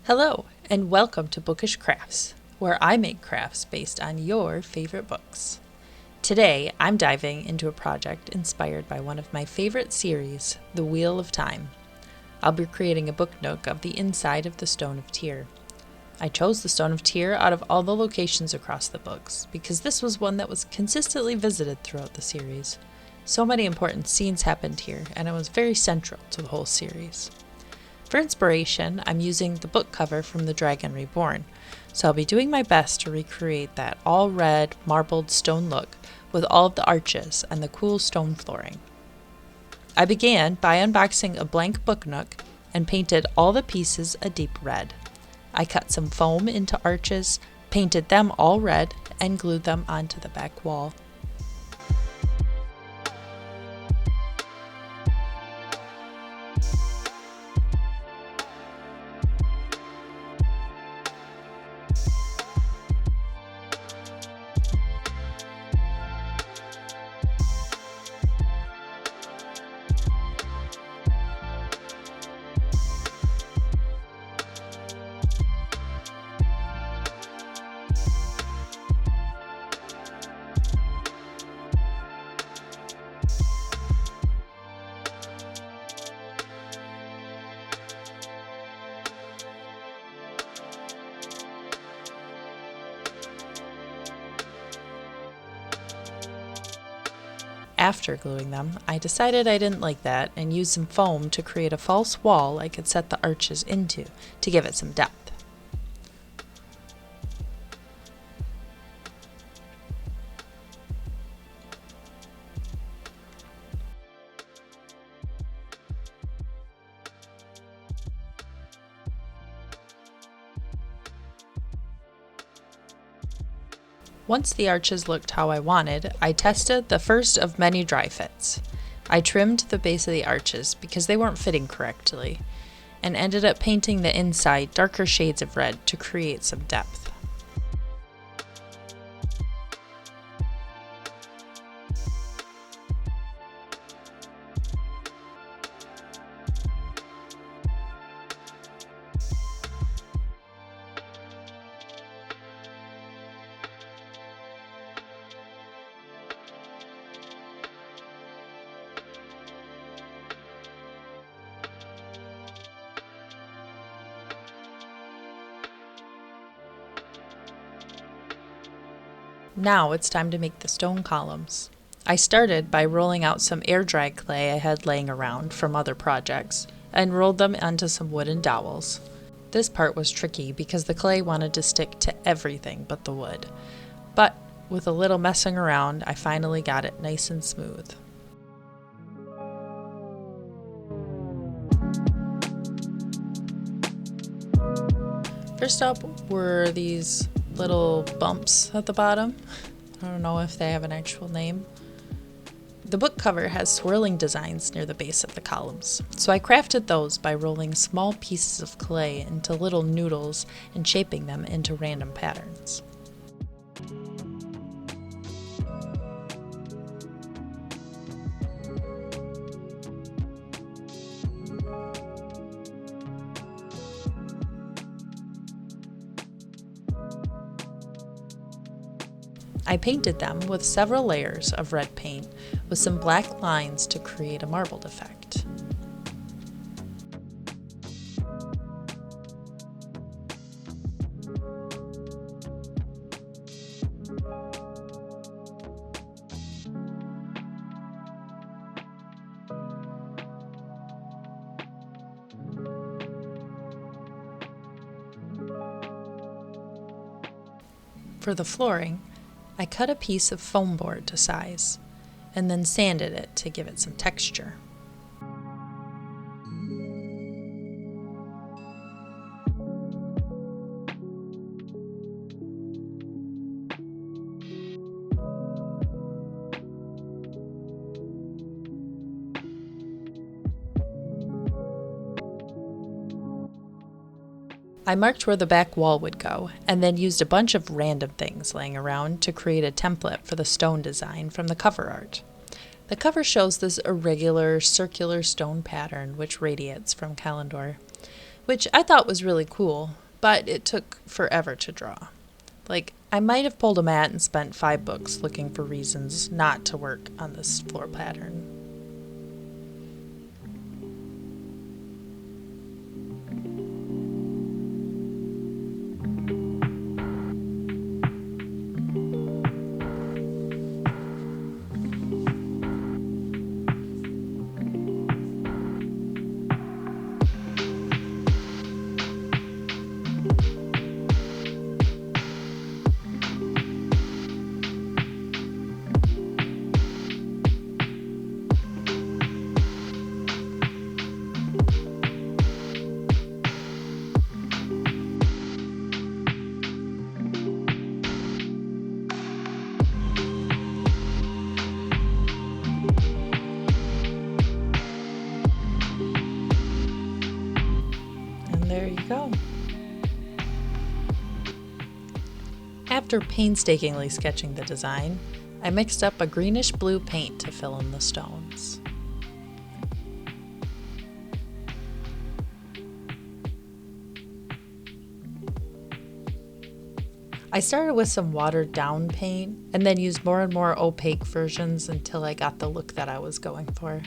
Hello, and welcome to Bookish Crafts, where I make crafts based on your favorite books. Today, I'm diving into a project inspired by one of my favorite series, The Wheel of Time. I'll be creating a book nook of the inside of the Stone of Tear. I chose the Stone of Tear out of all the locations across the books, because this was one that was consistently visited throughout the series. So many important scenes happened here, and it was very central to the whole series. For inspiration, I'm using the book cover from The Dragon Reborn, so I'll be doing my best to recreate that all-red, marbled stone look with all of the arches and the cool stone flooring. I began by unboxing a blank book nook and painted all the pieces a deep red. I cut some foam into arches, painted them all red, and glued them onto the back wall. After gluing them, I decided I didn't like that and used some foam to create a false wall I could set the arches into to give it some depth. Once the arches looked how I wanted, I tested the first of many dry fits. I trimmed the base of the arches because they weren't fitting correctly, and ended up painting the inside darker shades of red to create some depth. Now it's time to make the stone columns. I started by rolling out some air-dried clay I had laying around from other projects, and rolled them onto some wooden dowels. This part was tricky because the clay wanted to stick to everything but the wood. But with a little messing around, I finally got it nice and smooth. First up were these little bumps at the bottom. I don't know if they have an actual name. The book cover has swirling designs near the base of the columns, so I crafted those by rolling small pieces of clay into little noodles and shaping them into random patterns. I painted them with several layers of red paint with some black lines to create a marbled effect. For the flooring, I cut a piece of foam board to size, and then sanded it to give it some texture. I marked where the back wall would go, and then used a bunch of random things laying around to create a template for the stone design from the cover art. The cover shows this irregular, circular stone pattern which radiates from Kalendor. which I thought was really cool, but it took forever to draw. Like, I might have pulled a mat and spent 5 books looking for reasons not to work on this floor pattern. There you go. After painstakingly sketching the design, I mixed up a greenish-blue paint to fill in the stones. I started with some watered-down paint and then used more and more opaque versions until I got the look that I was going for.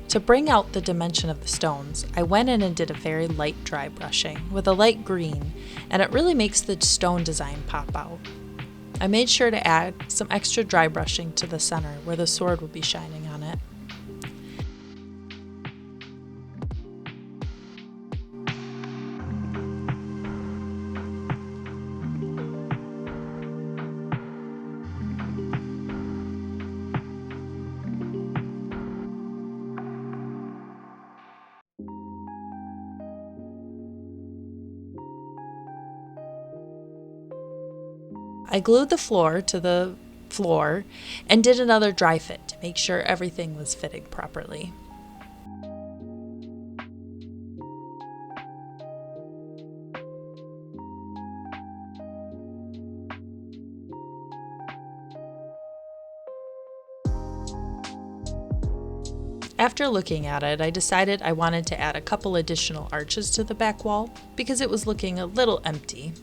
To bring out the dimension of the stones, I went in and did a very light dry brushing with a light green, and it really makes the stone design pop out. I made sure to add some extra dry brushing to the center where the sword will be shining on it. I glued the floor to the floor and did another dry fit to make sure everything was fitting properly. After looking at it, I decided I wanted to add a couple additional arches to the back wall because it was looking a little empty.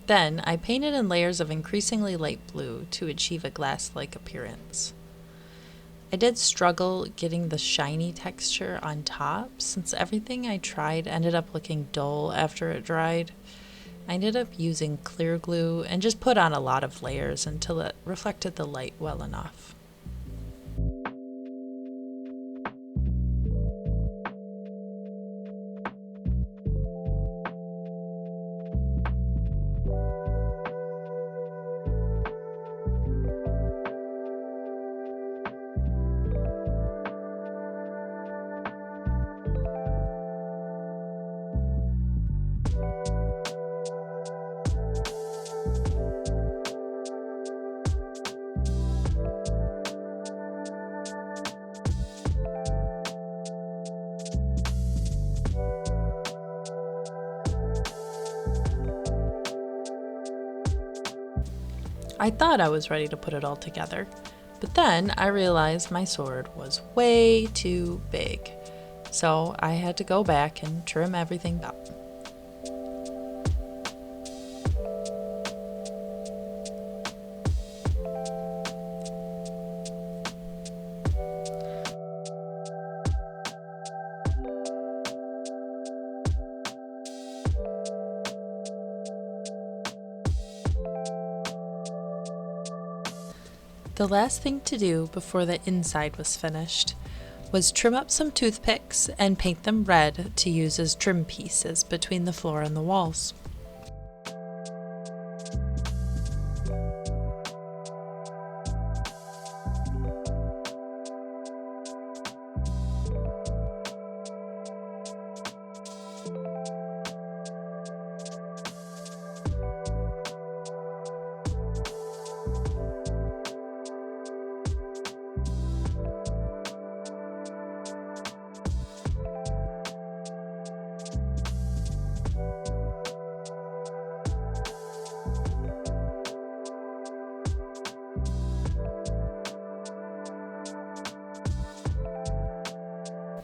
Then I painted in layers of increasingly light blue to achieve a glass-like appearance. I did struggle getting the shiny texture on top since everything I tried ended up looking dull after it dried. I ended up using clear glue and just put on a lot of layers until it reflected the light well enough. I thought I was ready to put it all together, but then I realized my sword was way too big, so I had to go back and trim everything up. The last thing to do before the inside was finished was trim up some toothpicks and paint them red to use as trim pieces between the floor and the walls.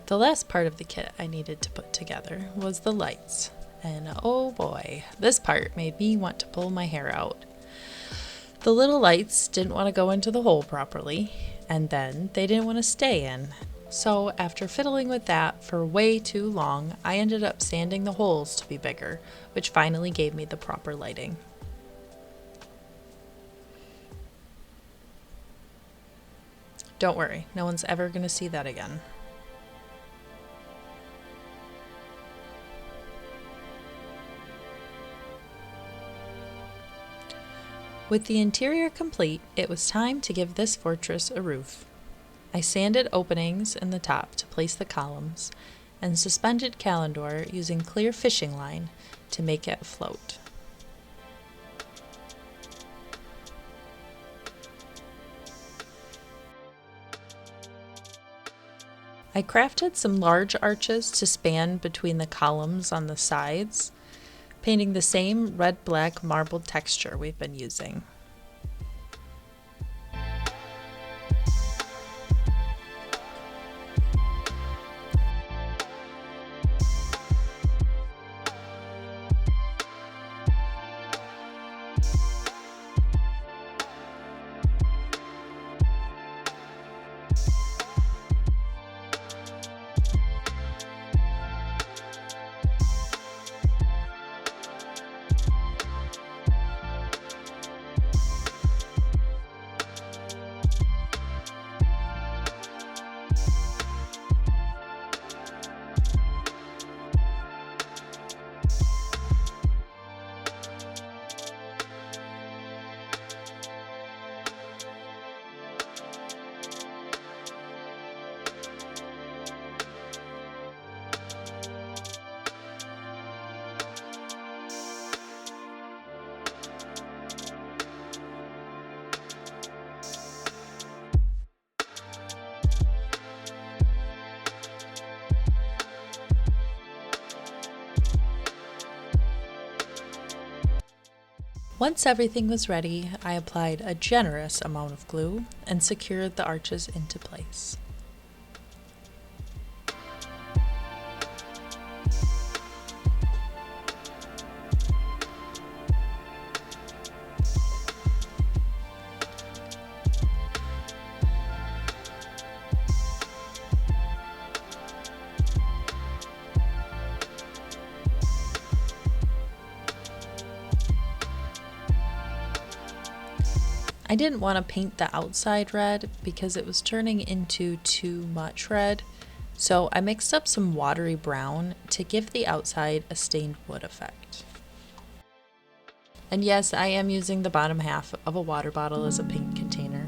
The last part of the kit I needed to put together was the lights, and oh boy, this part made me want to pull my hair out. The little lights didn't want to go into the hole properly, and then they didn't want to stay in. So after fiddling with that for way too long, I ended up sanding the holes to be bigger, which finally gave me the proper lighting. Don't worry, no one's ever going to see that again. With the interior complete, it was time to give this fortress a roof. I sanded openings in the top to place the columns, and suspended Calendor using clear fishing line to make it float. I crafted some large arches to span between the columns on the sides, painting the same red-black marbled texture we've been using. Once everything was ready, I applied a generous amount of glue and secured the arches into place. I didn't want to paint the outside red because it was turning into too much red, so I mixed up some watery brown to give the outside a stained wood effect. And yes, I am using the bottom half of a water bottle as a paint container.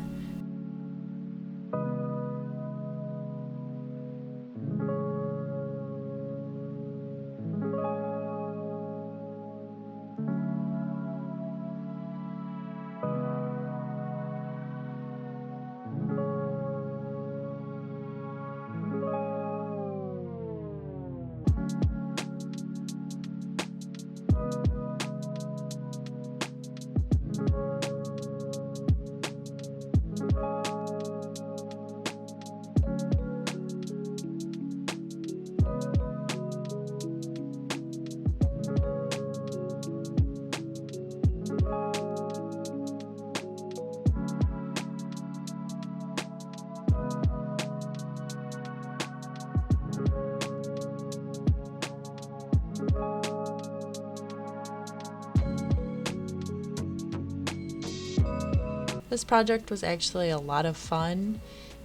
This project was actually a lot of fun,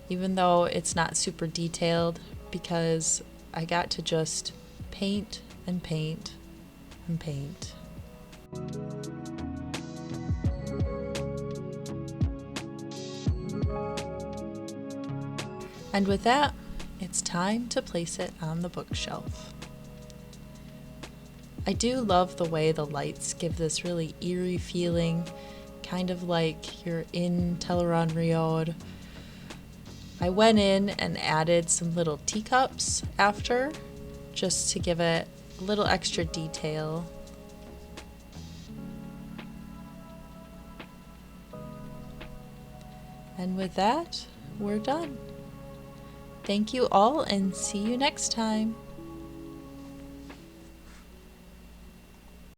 even though it's not super detailed, because I got to just paint and paint and paint. And with that, it's time to place it on the bookshelf. I do love the way the lights give this really eerie feeling, kind of like you're in Telleron. I went in and added some little teacups after, just to give it a little extra detail. And with that, we're done. Thank you all and see you next time.